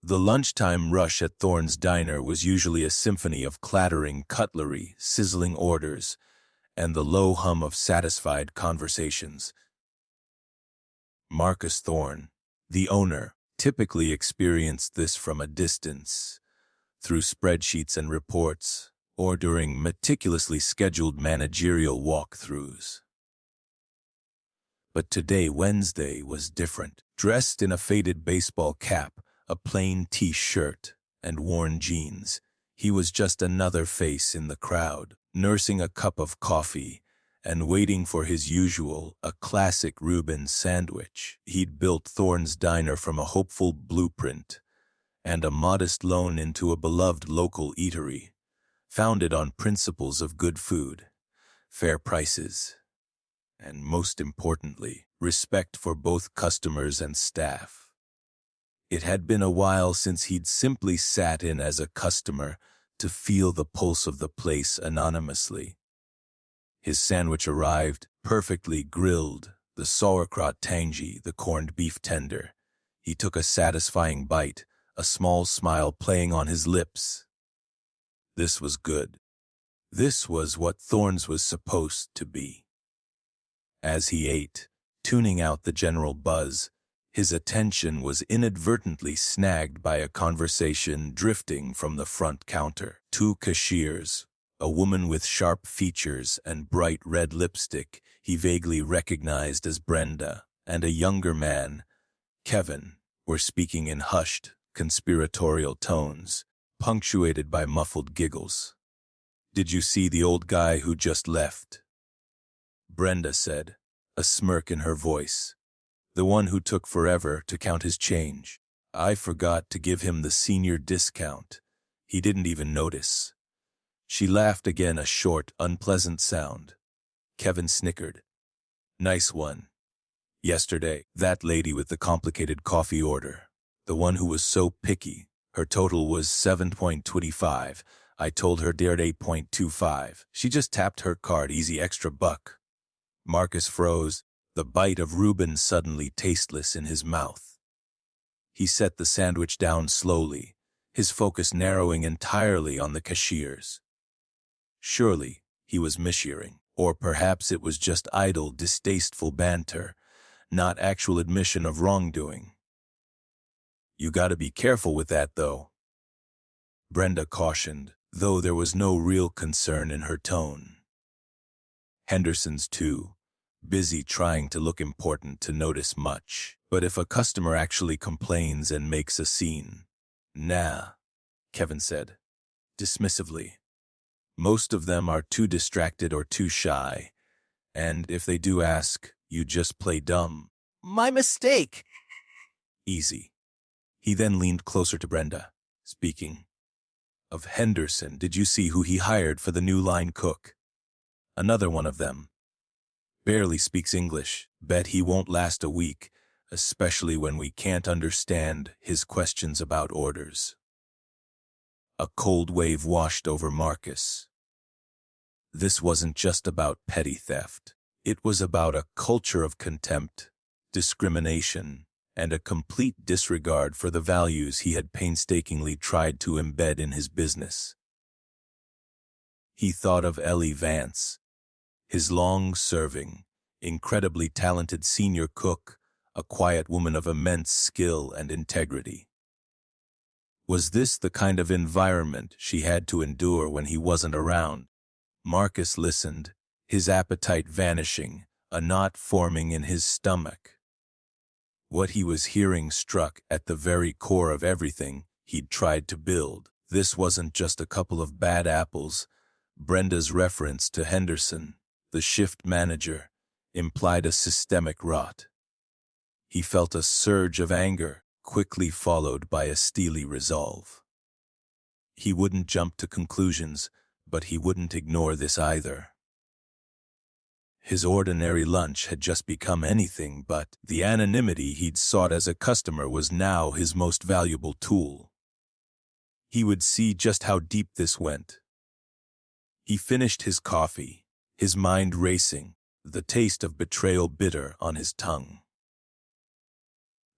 The lunchtime rush at Thorne's diner was usually a symphony of clattering cutlery, sizzling orders, and the low hum of satisfied conversations. Marcus Thorne, the owner, typically experienced this from a distance, through spreadsheets and reports, or during meticulously scheduled managerial walkthroughs. But today, Wednesday, was different. Dressed in a faded baseball cap, a plain T-shirt, and worn jeans, he was just another face in the crowd, nursing a cup of coffee and waiting for his usual, a classic Reuben sandwich. He'd built Thorne's diner from a hopeful blueprint and a modest loan into a beloved local eatery, founded on principles of good food, fair prices, and most importantly, respect for both customers and staff. It had been a while since he'd simply sat in as a customer to feel the pulse of the place anonymously. His sandwich arrived, perfectly grilled, the sauerkraut tangy, the corned beef tender. He took a satisfying bite, a small smile playing on his lips. This was good. This was what Thorne's was supposed to be. As he ate, tuning out the general buzz, his attention was inadvertently snagged by a conversation drifting from the front counter. Two cashiers, a woman with sharp features and bright red lipstick he vaguely recognized as Brenda, and a younger man, Kevin, were speaking in hushed, conspiratorial tones, punctuated by muffled giggles. "Did you see the old guy who just left?" Brenda said, a smirk in her voice. "The one who took forever to count his change. I forgot to give him the senior discount. He didn't even notice." She laughed again, a short, unpleasant sound. Kevin snickered. "Nice one. Yesterday, that lady with the complicated coffee order. The one who was so picky. Her total was 7.25. I told her dared 8.25. She just tapped her card, easy extra buck." Marcus froze, the bite of Reuben suddenly tasteless in his mouth. He set the sandwich down slowly, his focus narrowing entirely on the cashiers. Surely he was mishearing, or perhaps it was just idle, distasteful banter, not actual admission of wrongdoing. "You gotta be careful with that, though," Brenda cautioned, though there was no real concern in her tone. Henderson's too, busy trying to look important to notice much. "But if a customer actually complains and makes a scene..." "Nah," Kevin said, dismissively. "Most of them are too distracted or too shy, and if they do ask, you just play dumb." "My mistake!" "Easy." He then leaned closer to Brenda, speaking. "Of Henderson, did you see who he hired for the new line cook?" "Another one of them. Barely speaks English. Bet he won't last a week, especially when we can't understand his questions about orders." A cold wave washed over Marcus. This wasn't just about petty theft. It was about a culture of contempt, discrimination, and a complete disregard for the values he had painstakingly tried to embed in his business. He thought of Ellie Vance, his long-serving, incredibly talented senior cook, a quiet woman of immense skill and integrity. Was this the kind of environment she had to endure when he wasn't around? Marcus listened, his appetite vanishing, a knot forming in his stomach. What he was hearing struck at the very core of everything he'd tried to build. This wasn't just a couple of bad apples. Brenda's reference to Henderson, the shift manager, implied a systemic rot. He felt a surge of anger, quickly followed by a steely resolve. He wouldn't jump to conclusions, but he wouldn't ignore this either. His ordinary lunch had just become anything but. The anonymity he'd sought as a customer was now his most valuable tool. He would see just how deep this went. He finished his coffee, his mind racing, the taste of betrayal bitter on his tongue.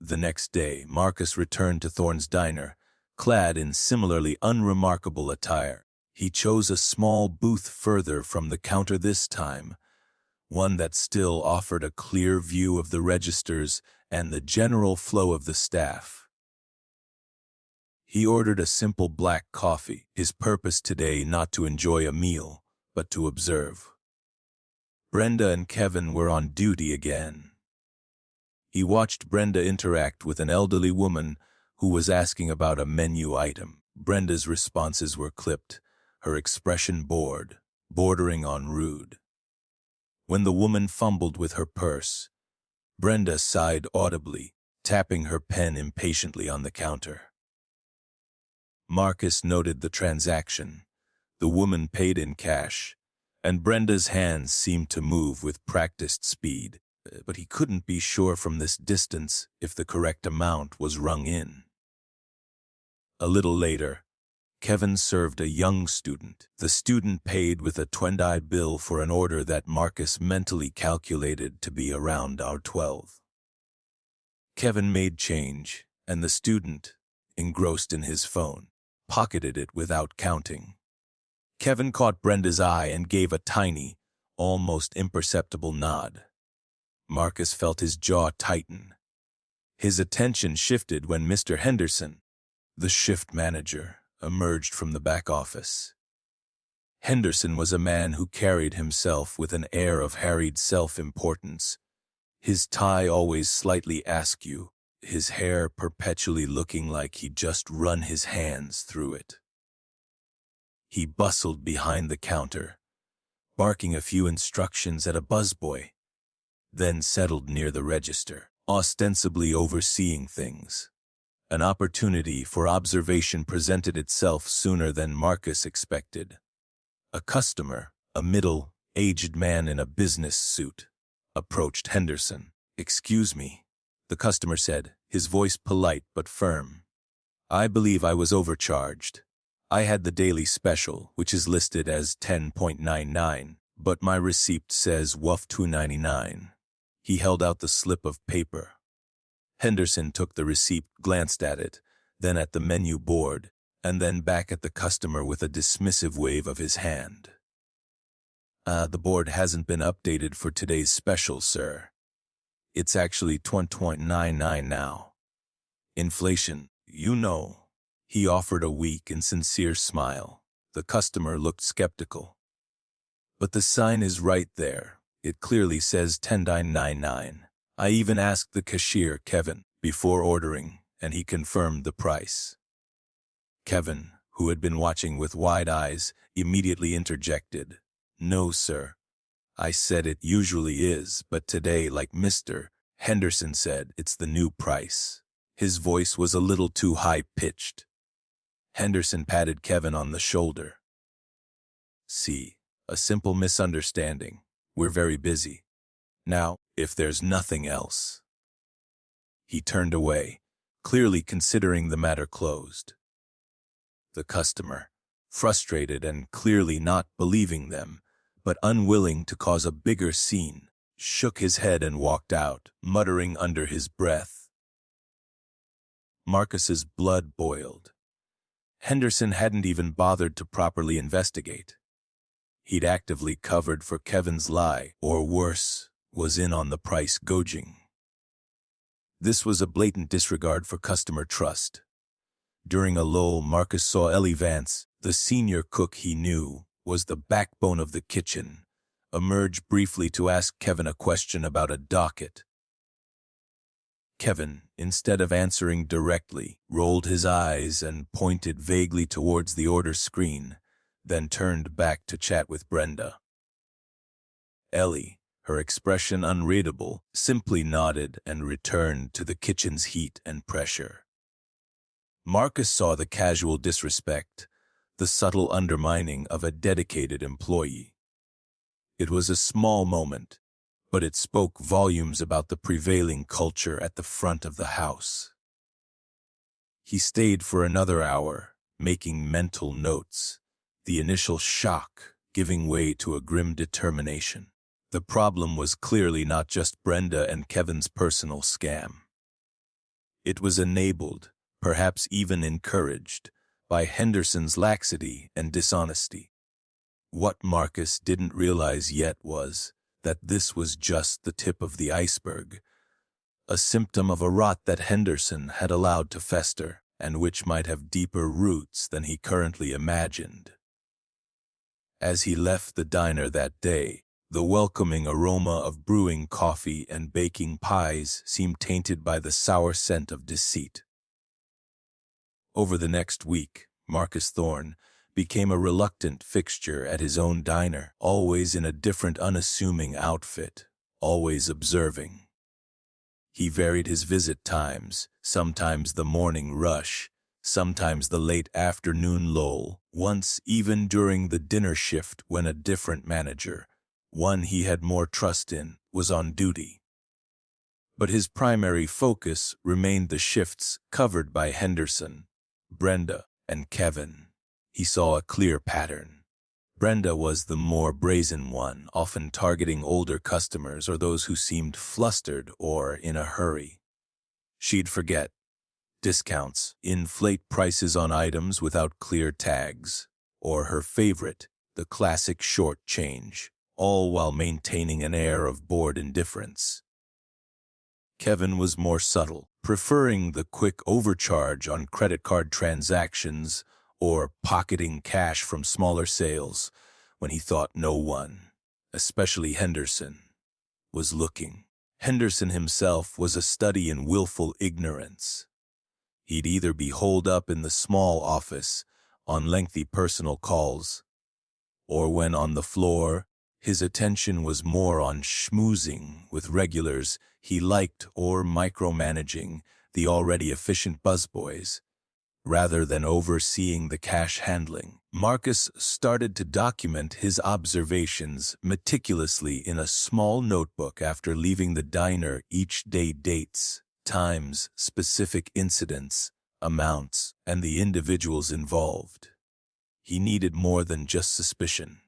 The next day, Marcus returned to Thorne's diner, clad in similarly unremarkable attire. He chose a small booth further from the counter this time, one that still offered a clear view of the registers and the general flow of the staff. He ordered a simple black coffee, his purpose today not to enjoy a meal, but to observe. Brenda and Kevin were on duty again. He watched Brenda interact with an elderly woman who was asking about a menu item. Brenda's responses were clipped, her expression bored, bordering on rude. When the woman fumbled with her purse, Brenda sighed audibly, tapping her pen impatiently on the counter. Marcus noted the transaction. The woman paid in cash, and Brenda's hands seemed to move with practiced speed, but he couldn't be sure from this distance if the correct amount was rung in. A little later, Kevin served a young student. The student paid with a $20 bill for an order that Marcus mentally calculated to be around $12. Kevin made change, and the student, engrossed in his phone, pocketed it without counting. Kevin caught Brenda's eye and gave a tiny, almost imperceptible nod. Marcus felt his jaw tighten. His attention shifted when Mr. Henderson, the shift manager, emerged from the back office. Henderson was a man who carried himself with an air of harried self-importance, his tie always slightly askew, his hair perpetually looking like he'd just run his hands through it. He bustled behind the counter, barking a few instructions at a busboy, then settled near the register, ostensibly overseeing things. An opportunity for observation presented itself sooner than Marcus expected. A customer, a middle-aged man in a business suit, approached Henderson. "Excuse me," the customer said, his voice polite but firm. "I believe I was overcharged. I had the daily special, which is listed as 10.99, but my receipt says WUF $2.99. He held out the slip of paper. Henderson took the receipt, glanced at it, then at the menu board, and then back at the customer with a dismissive wave of his hand. The board hasn't been updated for today's special, sir. It's actually 20.99 now. Inflation, you know." He offered a weak and sincere smile. The customer looked skeptical. "But the sign is right there. It clearly says 10.99. I even asked the cashier, Kevin, before ordering, and he confirmed the price." Kevin, who had been watching with wide eyes, immediately interjected. "No, sir. I said it usually is, but today, like Mr. Henderson said, it's the new price." His voice was a little too high-pitched. Henderson patted Kevin on the shoulder. "See, a simple misunderstanding. We're very busy. Now, if there's nothing else." He turned away, clearly considering the matter closed. The customer, frustrated and clearly not believing them, but unwilling to cause a bigger scene, shook his head and walked out, muttering under his breath. Marcus's blood boiled. Henderson hadn't even bothered to properly investigate. He'd actively covered for Kevin's lie, or worse, was in on the price gouging. This was a blatant disregard for customer trust. During a lull, Marcus saw Ellie Vance, the senior cook he knew was the backbone of the kitchen, emerge briefly to ask Kevin a question about a docket. Kevin, instead of answering directly, rolled his eyes and pointed vaguely towards the order screen, then turned back to chat with Brenda. Ellie, her expression unreadable, simply nodded and returned to the kitchen's heat and pressure. Marcus saw the casual disrespect, the subtle undermining of a dedicated employee. It was a small moment, but it spoke volumes about the prevailing culture at the front of the house. He stayed for another hour, making mental notes, the initial shock giving way to a grim determination. The problem was clearly not just Brenda and Kevin's personal scam. It was enabled, perhaps even encouraged, by Henderson's laxity and dishonesty. What Marcus didn't realize yet was that this was just the tip of the iceberg, a symptom of a rot that Henderson had allowed to fester, and which might have deeper roots than he currently imagined. As he left the diner that day, the welcoming aroma of brewing coffee and baking pies seemed tainted by the sour scent of deceit. Over the next week, Marcus Thorne became a reluctant fixture at his own diner, always in a different unassuming outfit, always observing. He varied his visit times, sometimes the morning rush, sometimes the late afternoon lull, once even during the dinner shift when a different manager, one he had more trust in, was on duty. But his primary focus remained the shifts covered by Henderson, Brenda, and Kevin. He saw a clear pattern. Brenda was the more brazen one, often targeting older customers or those who seemed flustered or in a hurry. She'd forget discounts, inflate prices on items without clear tags, or her favorite, the classic short change, all while maintaining an air of bored indifference. Kevin was more subtle, preferring the quick overcharge on credit card transactions or pocketing cash from smaller sales when he thought no one, especially Henderson, was looking. Henderson himself was a study in willful ignorance. He'd either be holed up in the small office on lengthy personal calls, or when on the floor, his attention was more on schmoozing with regulars he liked or micromanaging the already efficient buzzboys, rather than overseeing the cash handling. Marcus started to document his observations meticulously in a small notebook after leaving the diner each day: dates, times, specific incidents, amounts, and the individuals involved. He needed more than just suspicion.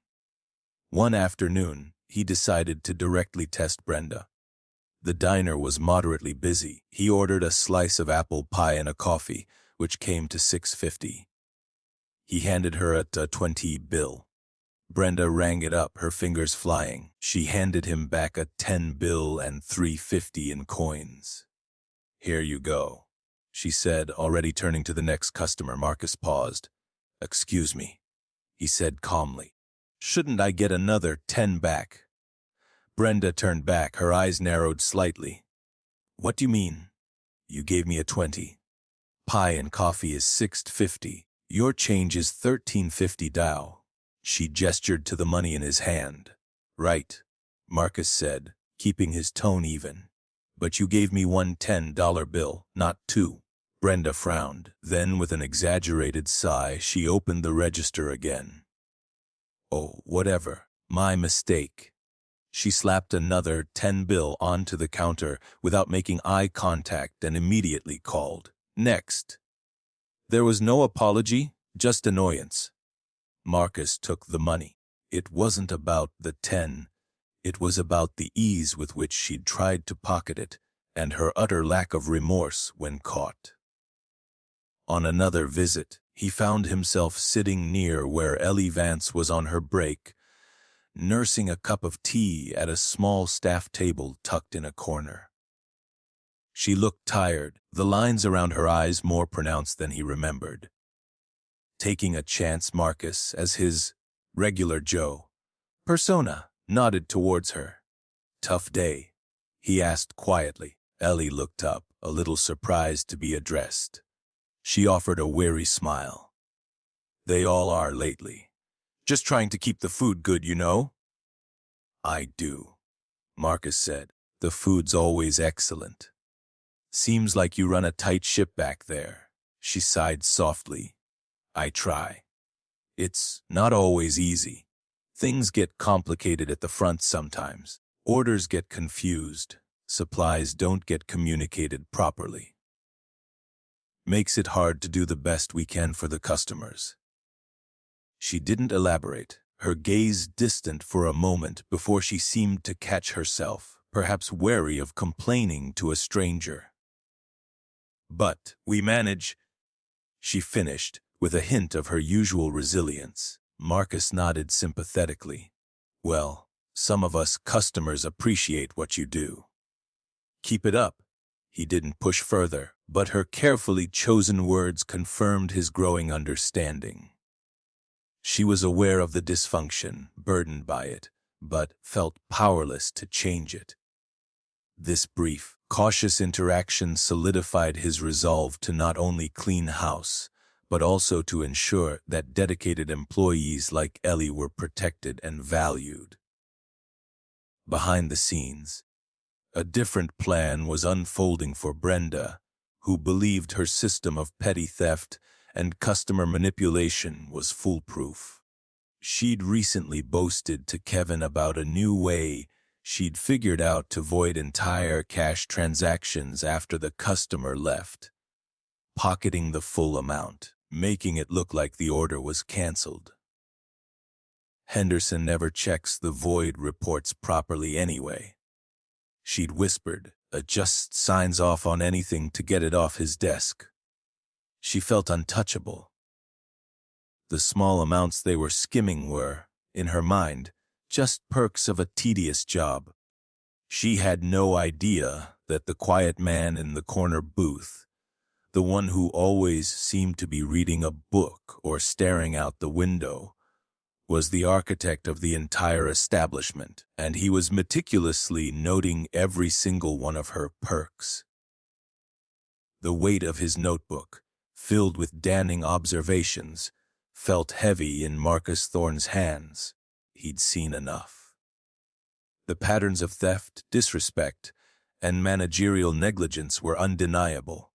One afternoon, he decided to directly test Brenda. The diner was moderately busy. He ordered a slice of apple pie and a coffee, which came to $6.50. He handed her a $20 bill. Brenda rang it up, her fingers flying. She handed him back a $10 bill and $3.50 in coins. "Here you go," she said, already turning to the next customer. Marcus paused. "Excuse me," he said calmly. "Shouldn't I get another 10 back?" Brenda turned back, her eyes narrowed slightly. "What do you mean?" "You gave me a 20. Pie and coffee is $6.50. Your change is $13.50 Dow." She gestured to the money in his hand. "Right," Marcus said, keeping his tone even. "But you gave me one $10 bill, not two." Brenda frowned. Then, with an exaggerated sigh, she opened the register again. "Oh, whatever. My mistake." She slapped another 10 bill onto the counter without making eye contact and immediately called, "Next." There was no apology, just annoyance. Marcus took the money. It wasn't about the 10. It was about the ease with which she'd tried to pocket it and her utter lack of remorse when caught. On another visit, he found himself sitting near where Ellie Vance was on her break, nursing a cup of tea at a small staff table tucked in a corner. She looked tired, the lines around her eyes more pronounced than he remembered. Taking a chance, Marcus, as his regular Joe persona, nodded towards her. "Tough day?" he asked quietly. Ellie looked up, a little surprised to be addressed. She offered a weary smile. "They all are lately. Just trying to keep the food good, you know." "I do," Marcus said. "The food's always excellent." "Seems like you run a tight ship back there." She sighed softly. "I try. It's not always easy. Things get complicated at the front sometimes. Orders get confused. Supplies don't get communicated properly. Makes it hard to do the best we can for the customers." She didn't elaborate, her gaze distant for a moment before she seemed to catch herself, perhaps wary of complaining to a stranger. "But we manage," she finished, with a hint of her usual resilience. Marcus nodded sympathetically. Well, some of us customers appreciate what you do. Keep it up. He didn't push further, but her carefully chosen words confirmed his growing understanding. She was aware of the dysfunction, burdened by it, but felt powerless to change it. This brief, cautious interaction solidified his resolve to not only clean house, but also to ensure that dedicated employees like Ellie were protected and valued. Behind the scenes, a different plan was unfolding for Brenda, who believed her system of petty theft and customer manipulation was foolproof. She'd recently boasted to Kevin about a new way she'd figured out to void entire cash transactions after the customer left, pocketing the full amount, making it look like the order was canceled. Henderson never checks the void reports properly anyway. She'd whispered, just signs off on anything to get it off his desk. She felt untouchable. The small amounts they were skimming were, in her mind, just perks of a tedious job. She had no idea that the quiet man in the corner booth, the one who always seemed to be reading a book or staring out the window, was the architect of the entire establishment, and he was meticulously noting every single one of her perks. The weight of his notebook, filled with damning observations, felt heavy in Marcus Thorne's hands. He'd seen enough. The patterns of theft, disrespect, and managerial negligence were undeniable.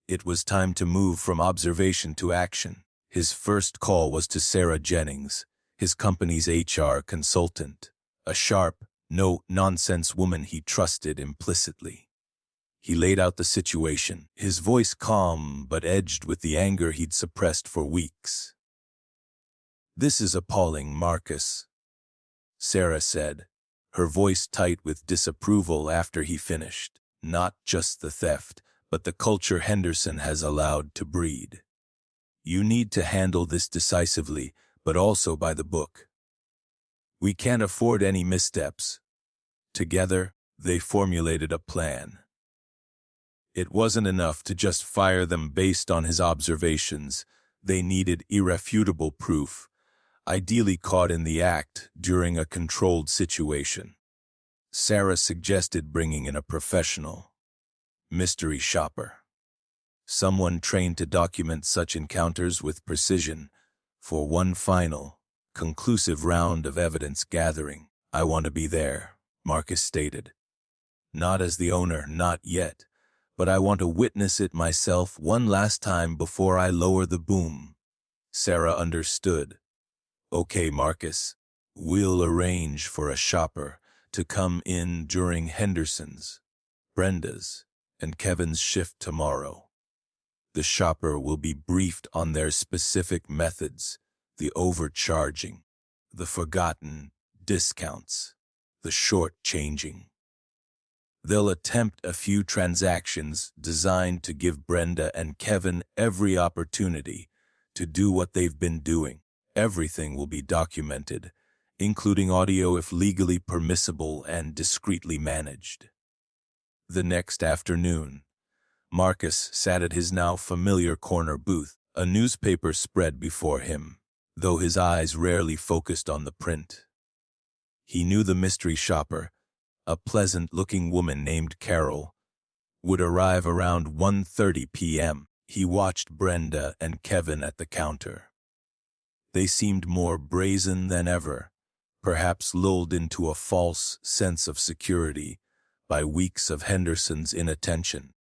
It was time to move from observation to action. His first call was to Sarah Jennings, his company's HR consultant, a sharp, no-nonsense woman he trusted implicitly. He laid out the situation, his voice calm but edged with the anger he'd suppressed for weeks. "This is appalling, Marcus," Sarah said, her voice tight with disapproval after he finished. "Not just the theft, but the culture Henderson has allowed to breed. You need to handle this decisively, but also by the book. We can't afford any missteps." Together, they formulated a plan. It wasn't enough to just fire them based on his observations. They needed irrefutable proof, ideally caught in the act during a controlled situation. Sarah suggested bringing in a professional mystery shopper, someone trained to document such encounters with precision for one final, conclusive round of evidence gathering. "I want to be there," Marcus stated. "Not as the owner, not yet, but I want to witness it myself one last time before I lower the boom." Sarah understood. "Okay, Marcus, we'll arrange for a shopper to come in during Henderson's, Brenda's, and Kevin's shift tomorrow. The shopper will be briefed on their specific methods, the overcharging, the forgotten discounts, the short-changing. They'll attempt a few transactions designed to give Brenda and Kevin every opportunity to do what they've been doing. Everything will be documented, including audio if legally permissible and discreetly managed." The next afternoon, Marcus sat at his now familiar corner booth, a newspaper spread before him, though his eyes rarely focused on the print. He knew the mystery shopper, a pleasant-looking woman named Carol, would arrive around 1:30 p.m. He watched Brenda and Kevin at the counter. They seemed more brazen than ever, perhaps lulled into a false sense of security by weeks of Henderson's inattention.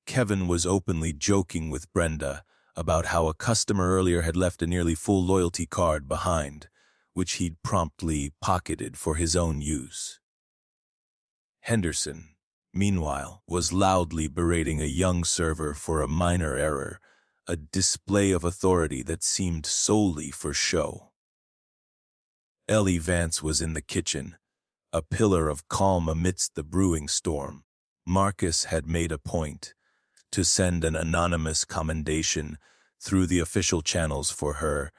Kevin was openly joking with Brenda about how a customer earlier had left a nearly full loyalty card behind, which he'd promptly pocketed for his own use. Henderson, meanwhile, was loudly berating a young server for a minor error, a display of authority that seemed solely for show. Ellie Vance was in the kitchen, a pillar of calm amidst the brewing storm. Marcus had made a point to send an anonymous commendation through the official channels for her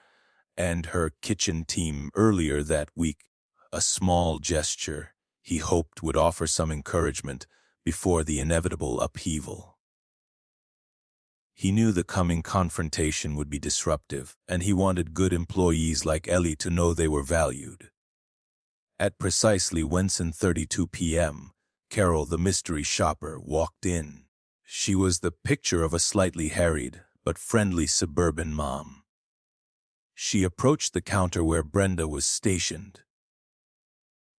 and her kitchen team earlier that week, a small gesture he hoped would offer some encouragement before the inevitable upheaval. He knew the coming confrontation would be disruptive, and he wanted good employees like Ellie to know they were valued. At precisely 1:32 p.m., Carol, the mystery shopper, walked in. She was the picture of a slightly harried but friendly suburban mom. She approached the counter where Brenda was stationed.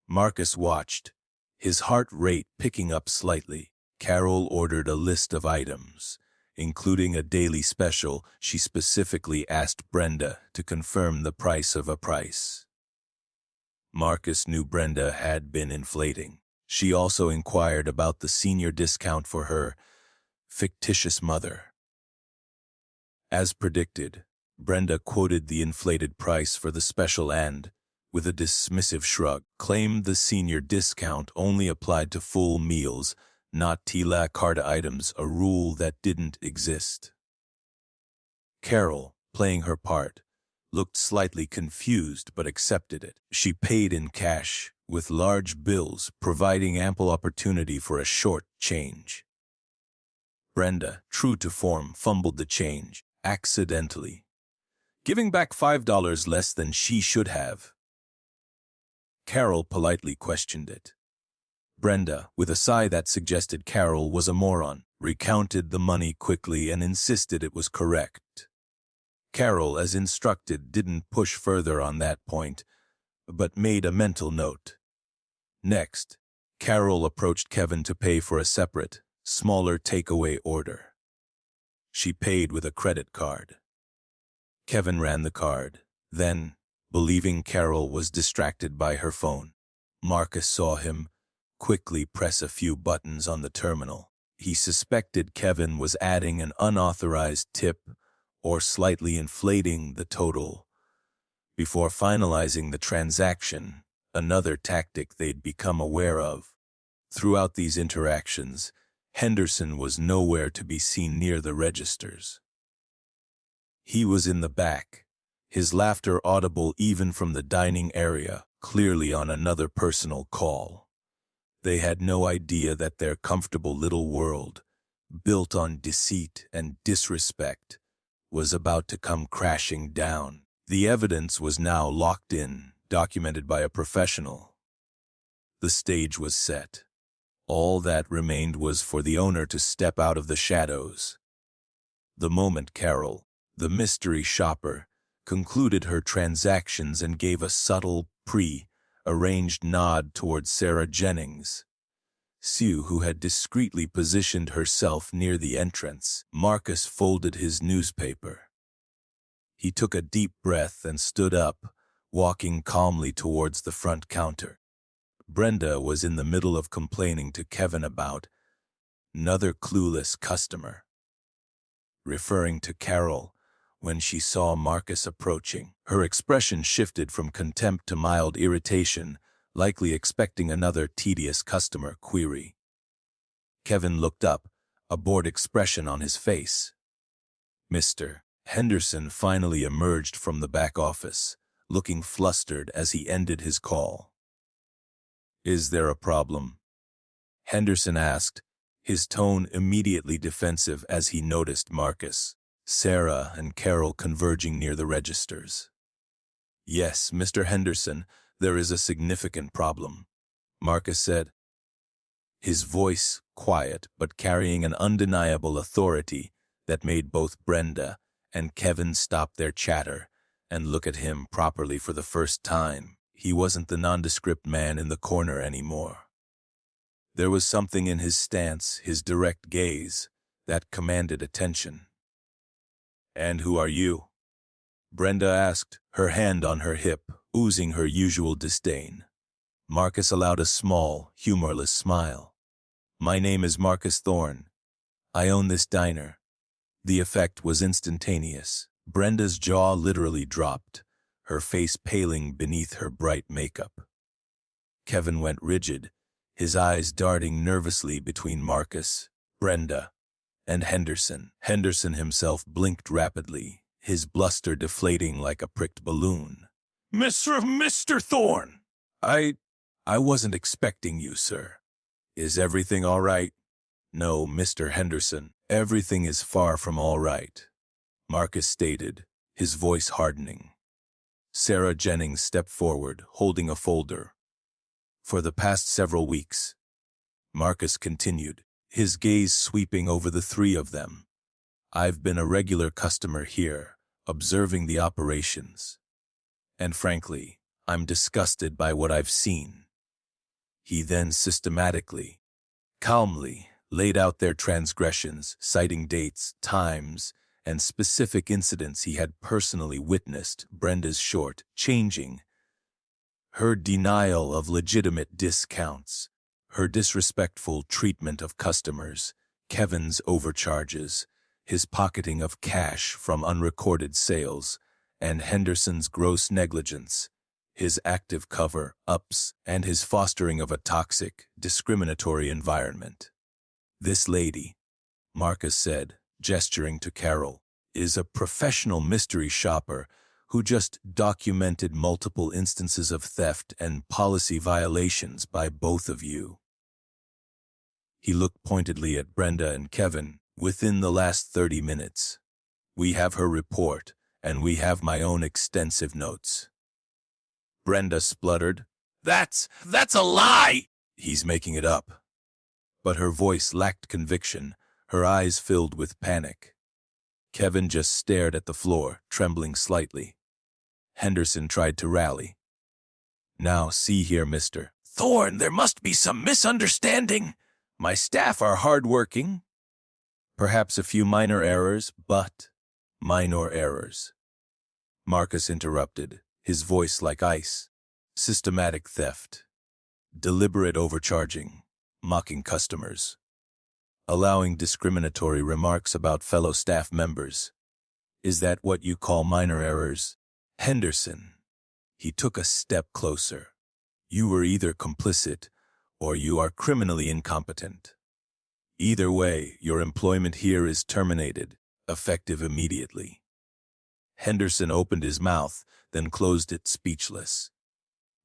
Marcus watched, his heart rate picking up slightly. Carol ordered a list of items, including a daily special. She specifically asked Brenda to confirm the price of a price. Marcus knew Brenda had been inflating. She also inquired about the senior discount for her fictitious mother. As predicted, Brenda quoted the inflated price for the special and, with a dismissive shrug, claimed the senior discount only applied to full meals, not à la carte items, a rule that didn't exist. Carol, playing her part, looked slightly confused but accepted it. She paid in cash, with large bills providing ample opportunity for a short change. Brenda, true to form, fumbled the change, accidentally, giving back $5 less than she should have. Carol politely questioned it. Brenda, with a sigh that suggested Carol was a moron, recounted the money quickly and insisted it was correct. Carol, as instructed, didn't push further on that point, but made a mental note. Next, Carol approached Kevin to pay for a separate, smaller takeaway order. She paid with a credit card. Kevin ran the card. Then, believing Carol was distracted by her phone, Marcus saw him quickly press a few buttons on the terminal. He suspected Kevin was adding an unauthorized tip or slightly inflating the total before finalizing the transaction, another tactic they'd become aware of. Throughout these interactions, Henderson was nowhere to be seen near the registers. He was in the back, his laughter audible even from the dining area, clearly on another personal call. They had no idea that their comfortable little world, built on deceit and disrespect, was about to come crashing down. The evidence was now locked in, documented by a professional. The stage was set. All that remained was for the owner to step out of the shadows. The moment Carol, the mystery shopper, concluded her transactions and gave a subtle, pre-arranged nod towards Sarah Jennings, Sue, who had discreetly positioned herself near the entrance, Marcus folded his newspaper. He took a deep breath and stood up, walking calmly towards the front counter. Brenda was in the middle of complaining to Kevin about another clueless customer. Referring to Carol, when she saw Marcus approaching, her expression shifted from contempt to mild irritation, likely expecting another tedious customer query. Kevin looked up, a bored expression on his face. Mr. Henderson finally emerged from the back office, looking flustered as he ended his call. "Is there a problem?" Henderson asked, his tone immediately defensive as he noticed Marcus, Sarah, and Carol converging near the registers. "Yes, Mr. Henderson, there is a significant problem," Marcus said, his voice quiet but carrying an undeniable authority that made both Brenda and Kevin stop their chatter and look at him properly for the first time. He wasn't the nondescript man in the corner anymore. There was something in his stance, his direct gaze, that commanded attention. "And who are you?" Brenda asked, her hand on her hip, oozing her usual disdain. Marcus allowed a small, humorless smile. "My name is Marcus Thorne. I own this diner." The effect was instantaneous. Brenda's jaw literally dropped, her face paling beneath her bright makeup. Kevin went rigid, his eyes darting nervously between Marcus, Brenda, And Henderson himself blinked rapidly, his bluster deflating like a pricked balloon. Mr. Thorne! I wasn't expecting you, sir. Is everything all right? No, Mr. Henderson, everything is far from all right, Marcus stated, his voice hardening. Sarah Jennings stepped forward, holding a folder. For the past several weeks, Marcus continued, his gaze sweeping over the three of them. I've been a regular customer here, observing the operations. And frankly, I'm disgusted by what I've seen. He then calmly laid out their transgressions, citing dates, times, and specific incidents he had personally witnessed. Brenda's changing, her denial of legitimate discounts, her disrespectful treatment of customers, Kevin's overcharges, his pocketing of cash from unrecorded sales, and Henderson's gross negligence, his active cover-ups, and his fostering of a toxic, discriminatory environment. This lady, Marcus said, gesturing to Carol, is a professional mystery shopper who just documented multiple instances of theft and policy violations by both of you. He looked pointedly at Brenda and Kevin. Within the last 30 minutes. We have her report, and we have my own extensive notes. Brenda spluttered. That's a lie! He's making it up. But her voice lacked conviction, her eyes filled with panic. Kevin just stared at the floor, trembling slightly. Henderson tried to rally. Now see here, Mr. Thorne, there must be some misunderstanding. My staff are hardworking. Perhaps a few minor errors, but minor errors. Marcus interrupted, his voice like ice. Systematic theft. Deliberate overcharging. Mocking customers. Allowing discriminatory remarks about fellow staff members. Is that what you call minor errors? Henderson. He took a step closer. You were either complicit or you are criminally incompetent. Either way, your employment here is terminated, effective immediately. Henderson opened his mouth, then closed it speechless.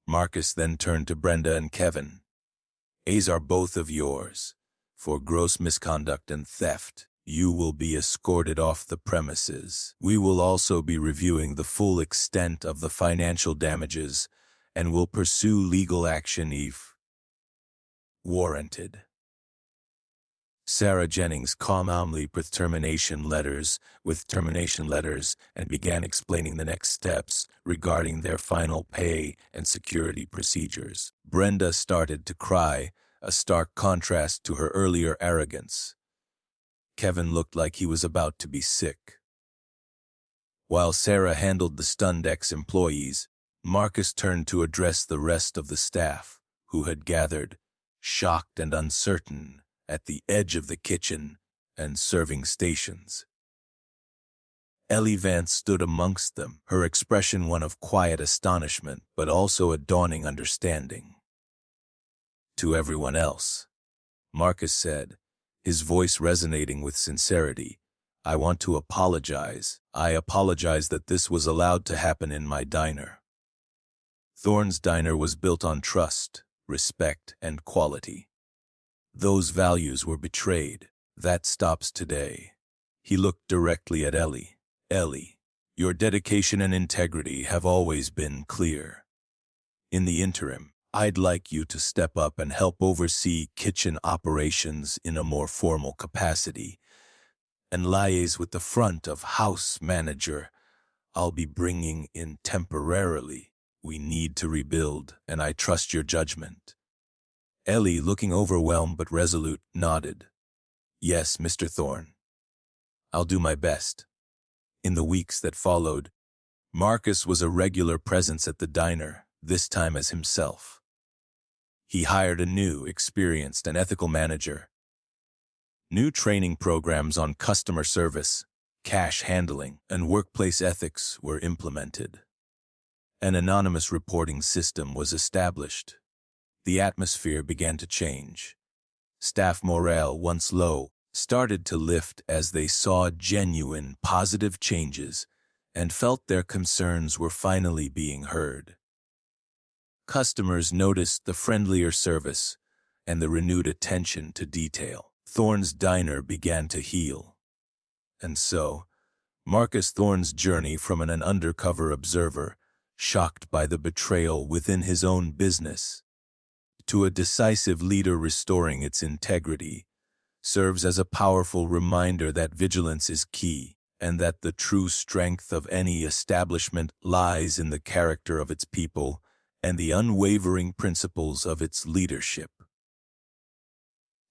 Marcus then turned to Brenda and Kevin. A's are both of yours. For gross misconduct and theft, you will be escorted off the premises. We will also be reviewing the full extent of the financial damages and will pursue legal action if warranted. Sarah Jennings calmly with termination letters and began explaining the next steps regarding their final pay and security procedures. Brenda started to cry, a stark contrast to her earlier arrogance. Kevin looked like he was about to be sick. While Sarah handled the stunned ex-employees, Marcus turned to address the rest of the staff, who had gathered, shocked and uncertain, at the edge of the kitchen and serving stations. Ellie Vance stood amongst them, her expression one of quiet astonishment, but also a dawning understanding. To everyone else, Marcus said, his voice resonating with sincerity, I want to apologize. I apologize that this was allowed to happen in my diner. Thorne's diner was built on trust, respect, and quality. Those values were betrayed. That stops today. He looked directly at Ellie. Ellie, your dedication and integrity have always been clear. In the interim, I'd like you to step up and help oversee kitchen operations in a more formal capacity and liaise with the front of house manager I'll be bringing in temporarily. We need to rebuild, and I trust your judgment. Ellie, looking overwhelmed but resolute, nodded. Yes, Mr. Thorne. I'll do my best. In the weeks that followed, Marcus was a regular presence at the diner, this time as himself. He hired a new, experienced, and ethical manager. New training programs on customer service, cash handling, and workplace ethics were implemented. An anonymous reporting system was established. The atmosphere began to change. Staff morale, once low, started to lift as they saw genuine, positive changes and felt their concerns were finally being heard. Customers noticed the friendlier service and the renewed attention to detail. Thorne's diner began to heal. And so, Marcus Thorne's journey from an undercover observer, shocked by the betrayal within his own business, to a decisive leader restoring its integrity, serves as a powerful reminder that vigilance is key and that the true strength of any establishment lies in the character of its people and the unwavering principles of its leadership.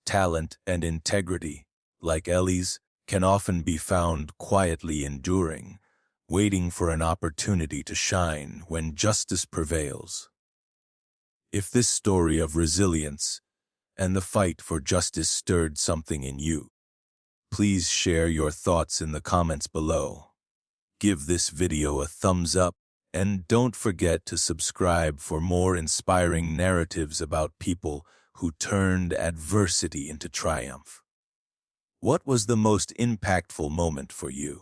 Talent and integrity, like Ellie's, can often be found quietly enduring, waiting for an opportunity to shine when justice prevails. If this story of resilience and the fight for justice stirred something in you, please share your thoughts in the comments below. Give this video a thumbs up and don't forget to subscribe for more inspiring narratives about people who turned adversity into triumph. What was the most impactful moment for you?